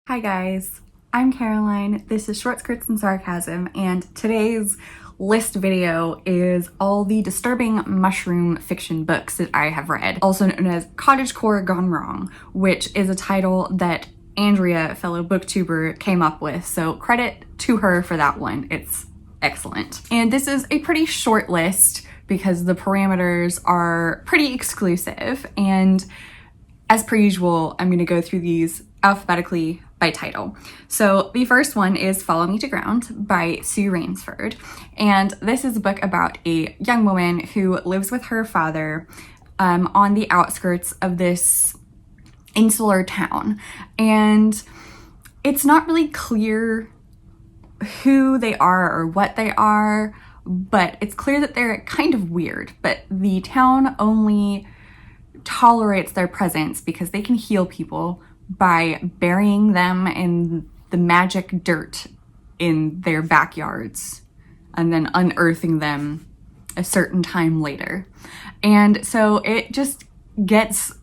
Hi guys, I'm Caroline, this is Short Skirts and Sarcasm, and today's list video is all the disturbing mushroom fiction books that I have read, also known as Cottagecore Gone Wrong, which is a title that Andrea, fellow booktuber, came up with, so credit to her for that one. It's excellent. And this is a pretty short list because the parameters are pretty exclusive, and as per usual, I'm going to go through these alphabetically by title. So the first one is Follow Me to Ground by Sue Rainsford. And this is a book about a young woman who lives with her father on the outskirts of this insular town. And it's not really clear who they are or what they are, but it's clear that they're kind of weird. But the town only tolerates their presence because they can heal people by burying them in the magic dirt in their backyards and then unearthing them a certain time later. And so it just gets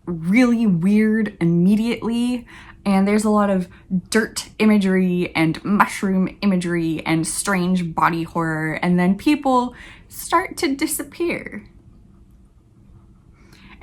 really weird immediately, and there's a lot of dirt imagery and mushroom imagery and strange body horror, and then people start to disappear.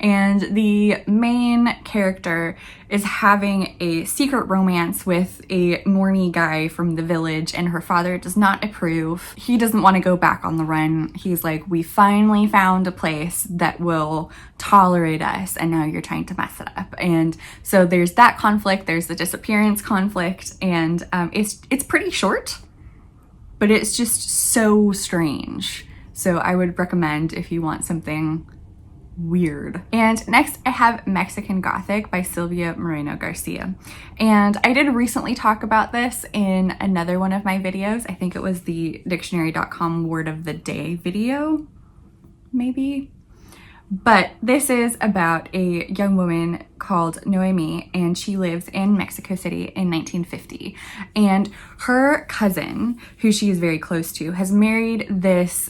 And the main character is having a secret romance with a normie guy from the village, and her father does not approve. He doesn't want to go back on the run. He's like, we finally found a place that will tolerate us, and now you're trying to mess it up. And so there's that conflict, there's the disappearance conflict, and it's pretty short, but it's just so strange. So I would recommend if you want something weird. And next I have Mexican Gothic by Silvia Moreno Garcia. And I did recently talk about this in another one of my videos. I think it was the dictionary.com word of the day video, maybe. But this is about a young woman called Noemi, and she lives in Mexico City in 1950. And her cousin, who she is very close to, has married this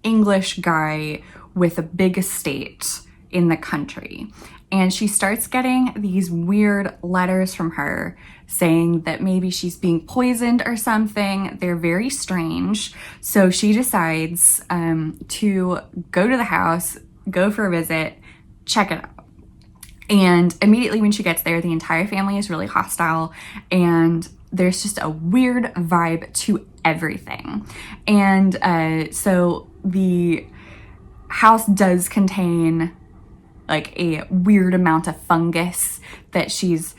English guy with a big estate in the country. And she starts getting these weird letters from her saying that maybe she's being poisoned or something. They're very strange. So she decides to go to the house, go for a visit, check it out. And immediately when she gets there, the entire family is really hostile, and there's just a weird vibe to everything. And so the house does contain like a weird amount of fungus that she's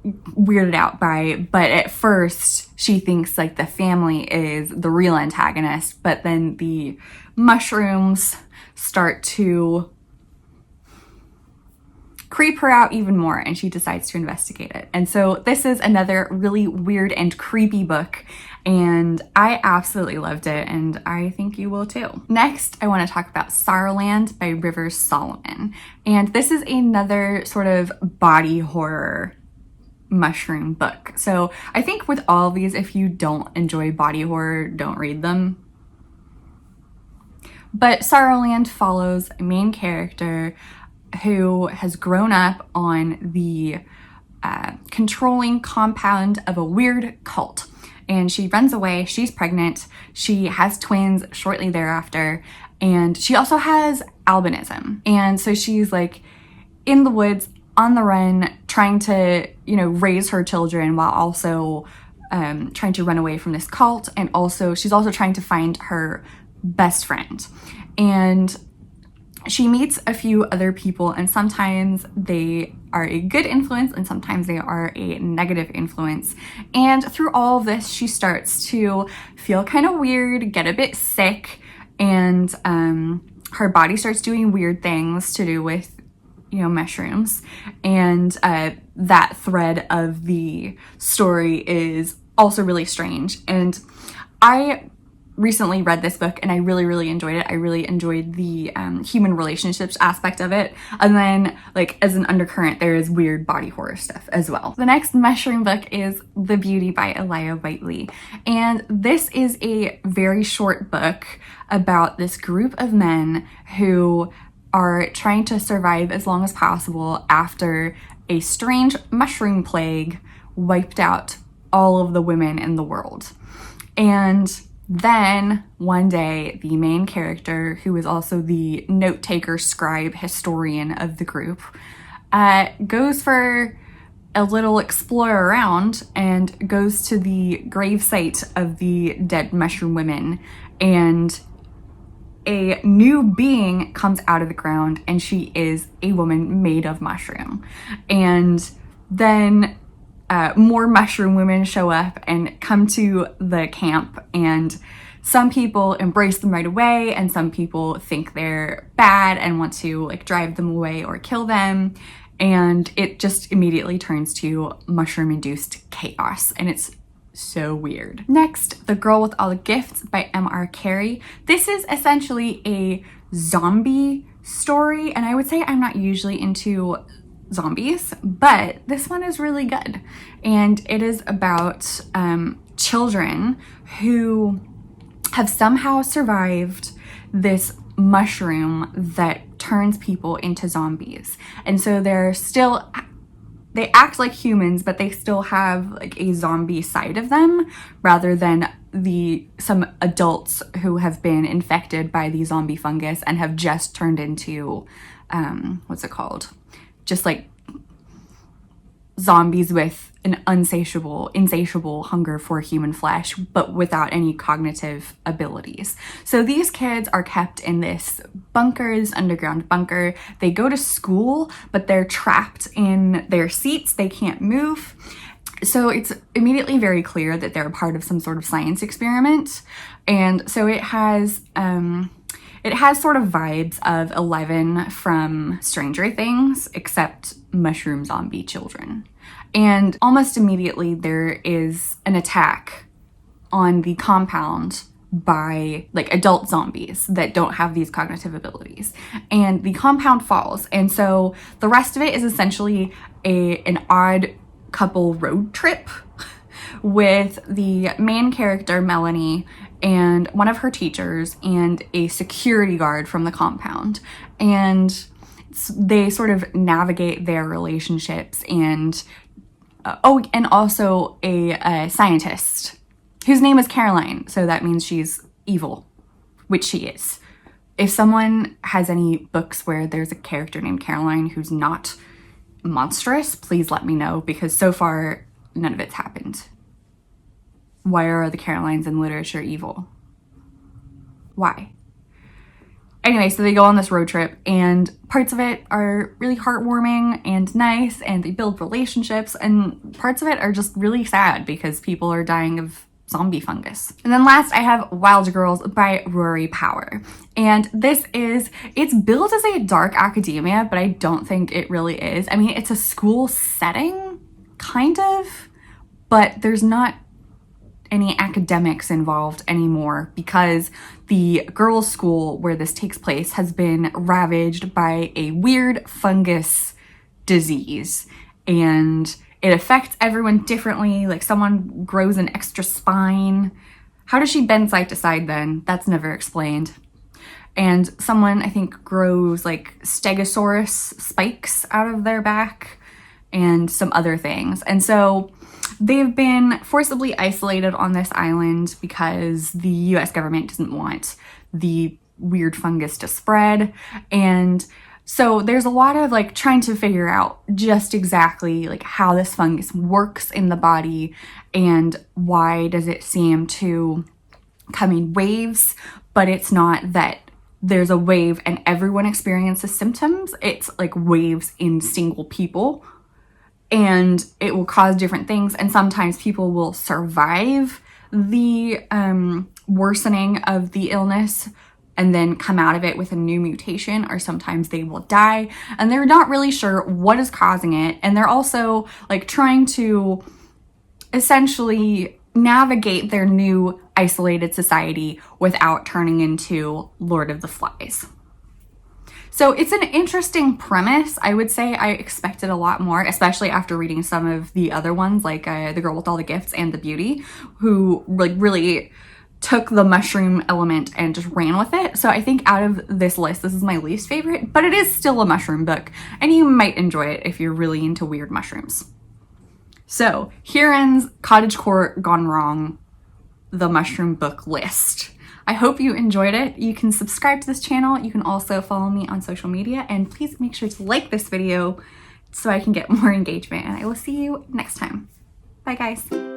weirded out by, but at first she thinks like the family is the real antagonist, but then the mushrooms start to creep her out even more, and she decides to investigate it. And so this is another really weird and creepy book, and I absolutely loved it, and I think you will too. Next, I want to talk about Sorrowland by Rivers Solomon. And this is another sort of body horror mushroom book. So I think with all of these, if you don't enjoy body horror, don't read them. But Sorrowland follows a main character who has grown up on the controlling compound of a weird cult. And she runs away, she's pregnant, she has twins shortly thereafter, and she also has albinism. And so she's like in the woods, on the run, trying to, raise her children while also trying to run away from this cult. And also, she's also trying to find her best friend. And she meets a few other people, and sometimes they are a good influence and sometimes they are a negative influence. And through all of this, she starts to feel kind of weird, get a bit sick, and her body starts doing weird things to do with, mushrooms. And that thread of the story is also really strange. And I recently read this book and I really enjoyed it. I really enjoyed the human relationships aspect of it. And then like as an undercurrent, there is weird body horror stuff as well. The next mushroom book is The Beauty by Elia Whiteley. And this is a very short book about this group of men who are trying to survive as long as possible after a strange mushroom plague wiped out all of the women in the world. And then one day, the main character, who is also the note-taker, scribe, historian of the group, goes for a little explore around and goes to the gravesite of the dead mushroom women, and a new being comes out of the ground, and she is a woman made of mushroom. And then more mushroom women show up and come to the camp, and some people embrace them right away, and some people think they're bad and want to like drive them away or kill them. And it just immediately turns to mushroom-induced chaos, and it's so weird. Next, The Girl with All the Gifts by M.R. Carey. This is essentially a zombie story, and I would say I'm not usually into zombies, but this one is really good. And it is about children who have somehow survived this mushroom that turns people into zombies. And so they act like humans, but they still have like a zombie side of them, rather than some adults who have been infected by the zombie fungus and have just turned into what's it called? Just like zombies with an insatiable hunger for human flesh, but without any cognitive abilities. So these kids are kept in this underground bunker. They go to school, but they're trapped in their seats. They can't move. So it's immediately very clear that they're a part of some sort of science experiment. And so it has sort of vibes of 11 from Stranger Things, except mushroom zombie children. And almost immediately there is an attack on the compound by like adult zombies that don't have these cognitive abilities. And the compound falls. And so the rest of it is essentially an odd couple road trip with the main character, Melanie, and one of her teachers and a security guard from the compound. And they sort of navigate their relationships, and and also a scientist whose name is Caroline, so that means she's evil, which she is. If someone has any books where there's a character named Caroline who's not monstrous, please let me know, because so far none of it's happened. Why are the Carolines in literature evil? Why? Anyway, so they go on this road trip, and parts of it are really heartwarming and nice, and they build relationships, and parts of it are just really sad because people are dying of zombie fungus. And then last, I have Wild Girls by Rory Power. And it's billed as a dark academia, but I don't think it really is. I mean, it's a school setting, kind of, but there's not any academics involved anymore, because the girls' school where this takes place has been ravaged by a weird fungus disease, and it affects everyone differently. Like, someone grows an extra spine. How does she bend side to side then? That's never explained. And someone, I think, grows like stegosaurus spikes out of their back and some other things. And so they've been forcibly isolated on this island because the US government doesn't want the weird fungus to spread. And so there's a lot of like trying to figure out just exactly like how this fungus works in the body, and why does it seem to come in waves, but it's not that there's a wave and everyone experiences symptoms. It's like waves in single people, and it will cause different things. And sometimes people will survive the worsening of the illness and then come out of it with a new mutation, or sometimes they will die, and they're not really sure what is causing it. And they're also like trying to essentially navigate their new isolated society without turning into Lord of the Flies. So it's an interesting premise. I would say I expected a lot more, especially after reading some of the other ones, like The Girl with All the Gifts and The Beauty, who like really took the mushroom element and just ran with it. So I think out of this list, this is my least favorite, but it is still a mushroom book, and you might enjoy it if you're really into weird mushrooms. So here ends Cottagecore Gone Wrong, the mushroom book list. I hope you enjoyed it. You can subscribe to this channel. You can also follow me on social media, and please make sure to like this video so I can get more engagement, and I will see you next time. Bye guys.